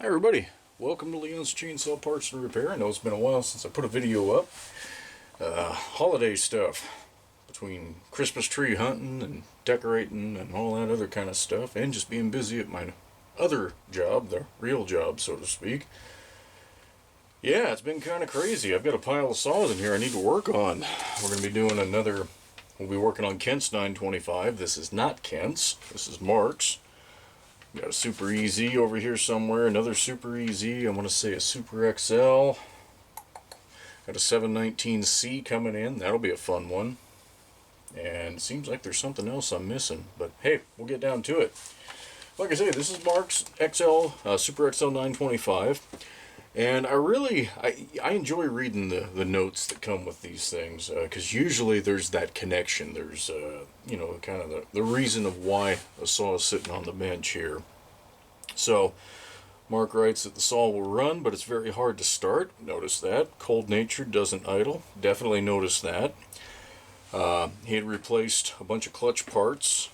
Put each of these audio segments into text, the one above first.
Hi everybody, welcome to Leon's Chainsaw Parts and Repair. I know it's been a while since I put a video up. Holiday stuff, between Christmas tree hunting and decorating and all that other kind of stuff, and just being busy at my other job, the real job so to speak. Yeah, it's been kind of crazy. I've got a pile of saws in here I need to work on. We're going to be doing we'll be working on Kent's 925. This is not Kent's, this is Mark's. Got a Super EZ over here somewhere, another Super EZ, I want to say a Super XL. Got a 719C coming in, that'll be a fun one. And it seems like there's something else I'm missing, but hey, we'll get down to it. Like I say, this is Mark's Super XL 925. And I enjoy reading the notes that come with these things, because usually there's that connection. There's, kind of the reason of why a saw is sitting on the bench here. So, Mark writes that the saw will run, but it's very hard to start. Notice that. Cold nature doesn't idle. Definitely notice that. He had replaced a bunch of clutch parts.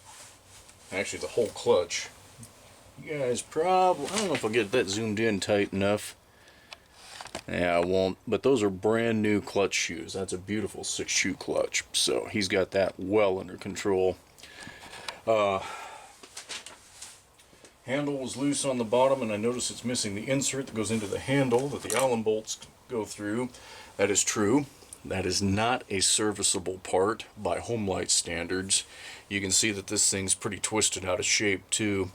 Actually, the whole clutch. You guys probably, I don't know if I'll get that zoomed in tight enough. Yeah, I won't, but those are brand new clutch shoes. That's a beautiful 6-shoe clutch, so he's got that well under control. Handle was loose on the bottom, and I notice it's missing the insert that goes into the handle that the Allen bolts go through. That is true. That is not a serviceable part by Homelite standards. You can see that this thing's pretty twisted out of shape too.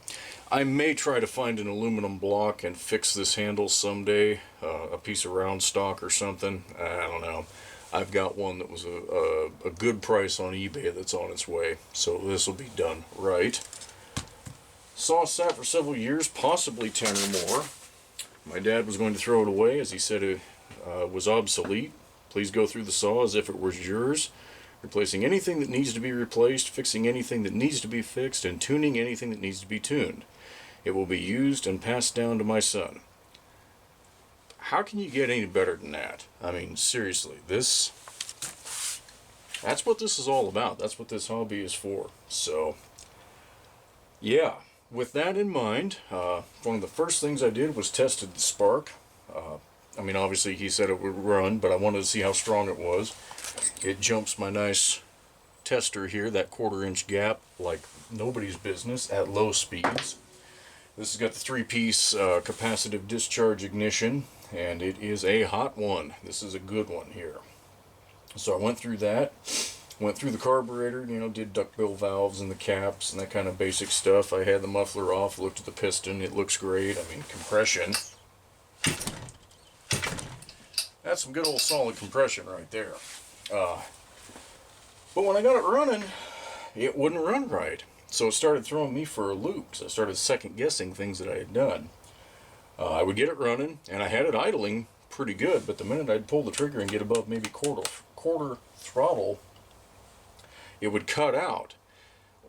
I may try to find an aluminum block and fix this handle someday, a piece of round stock or something. I don't know. I've got one that was a good price on eBay that's on its way, so this will be done right. Saw sat for several years, possibly 10 or more. My dad was going to throw it away as he said it was obsolete. Please go through the saw as if it was yours, replacing anything that needs to be replaced, fixing anything that needs to be fixed, and tuning anything that needs to be tuned. It will be used and passed down to my son. How can you get any better than that? I mean, seriously, that's what this is all about. That's what this hobby is for. So, yeah, with that in mind, one of the first things I did was tested the spark. I mean, obviously he said it would run, but I wanted to see how strong it was. It jumps my nice tester here, that 1/4-inch gap, like nobody's business at low speeds. This has got the 3-piece capacitive discharge ignition, and it is a hot one. This is a good one here. So I went through that, went through the carburetor, did duckbill valves and the caps and that kind of basic stuff. I had the muffler off, looked at the piston, it looks great. I mean, compression. That's some good old solid compression right there. But when I got it running, it wouldn't run right. So it started throwing me for a loop. So I started second guessing things that I had done. I would get it running, and I had it idling pretty good, but the minute I'd pull the trigger and get above maybe quarter throttle, it would cut out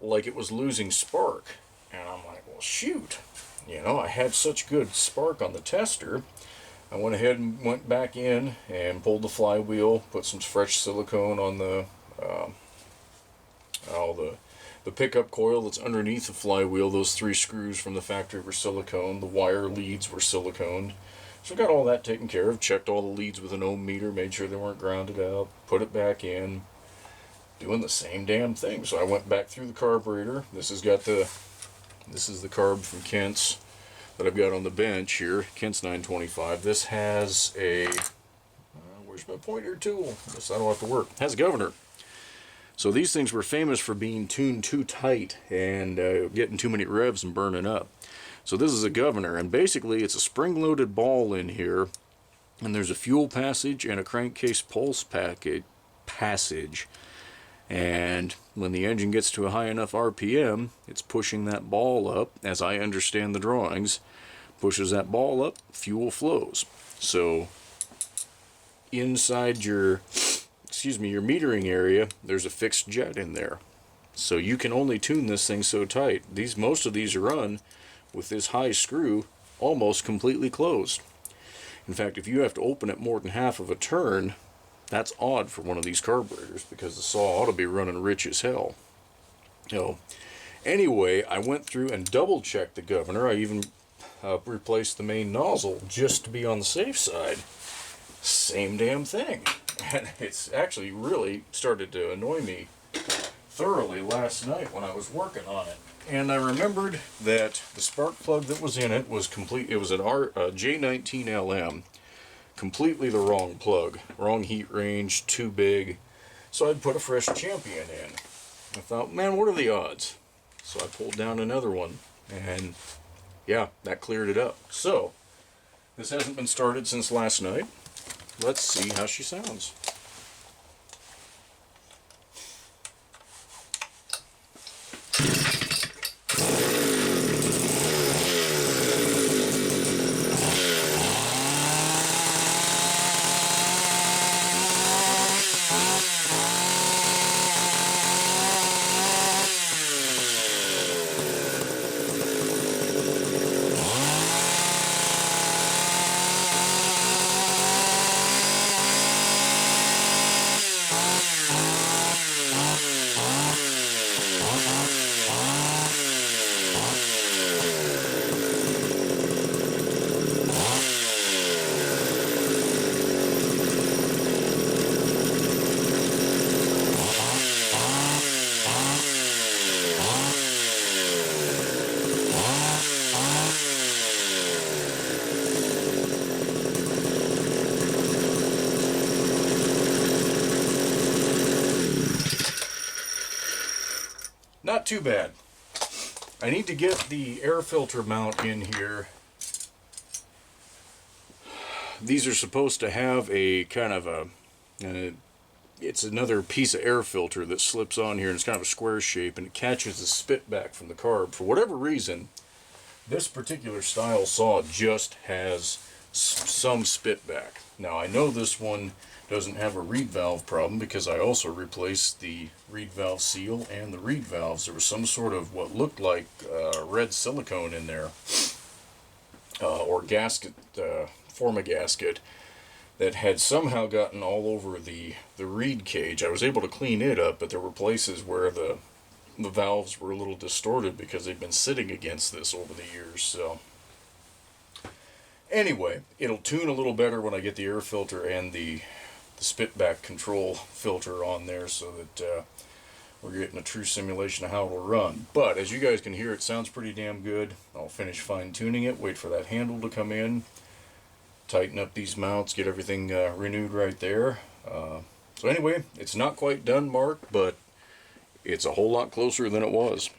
like it was losing spark. And I'm like, well, shoot. I had such good spark on the tester. I went ahead and went back in and pulled the flywheel, put some fresh silicone on the pickup coil that's underneath the flywheel. Those 3 screws from the factory were silicone. The wire leads were siliconed. So I got all that taken care of, checked all the leads with an ohm meter, made sure they weren't grounded out, put it back in, doing the same damn thing. So I went back through the carburetor. This is the carb from Kent's that I've got on the bench here, Kent's 925. This has a, where's my pointer tool? Guess I don't have to work. It has a governor. So these things were famous for being tuned too tight and getting too many revs and burning up. So this is a governor, and basically it's a spring-loaded ball in here, and there's a fuel passage and a crankcase pulse passage. And when the engine gets to a high enough RPM, it's pushing that ball up, as I understand the drawings, pushes that ball up, fuel flows. So inside your metering area, there's a fixed jet in there. So you can only tune this thing so tight. Most of these are run with this high screw almost completely closed. In fact, if you have to open it more than half of a turn, that's odd for one of these carburetors, because the saw ought to be running rich as hell. Anyway, I went through and double checked the governor. I even replaced the main nozzle just to be on the safe side. Same damn thing. And it's actually really started to annoy me thoroughly last night when I was working on it. And I remembered that the spark plug that was in it was complete. It was an J19LM, completely the wrong plug, wrong heat range, too big. So I'd put a fresh Champion in. I thought, man, what are the odds? So I pulled down another one, and yeah, that cleared it up. So this hasn't been started since last night. Let's see how she sounds. Not too bad. I need to get the air filter mount in here. These are supposed to have a kind of a, it's another piece of air filter that slips on here, and it's kind of a square shape, and it catches the spit back from the carb. For whatever reason, this particular style saw just has some spit back. Now I know this one doesn't have a reed valve problem because I also replaced the reed valve seal and the reed valves. There was some sort of what looked like red silicone in there, or gasket, forma gasket, that had somehow gotten all over the reed cage. I was able to clean it up, but there were places where the valves were a little distorted because they've been sitting against this over the years. So anyway, it'll tune a little better when I get the air filter and the spit back control filter on there, so that we're getting a true simulation of how it'll run. But as you guys can hear, it sounds pretty damn good. I'll finish fine tuning it, wait for that handle to come in, tighten up these mounts, get everything renewed right there. So anyway, it's not quite done, Mark, but it's a whole lot closer than it was.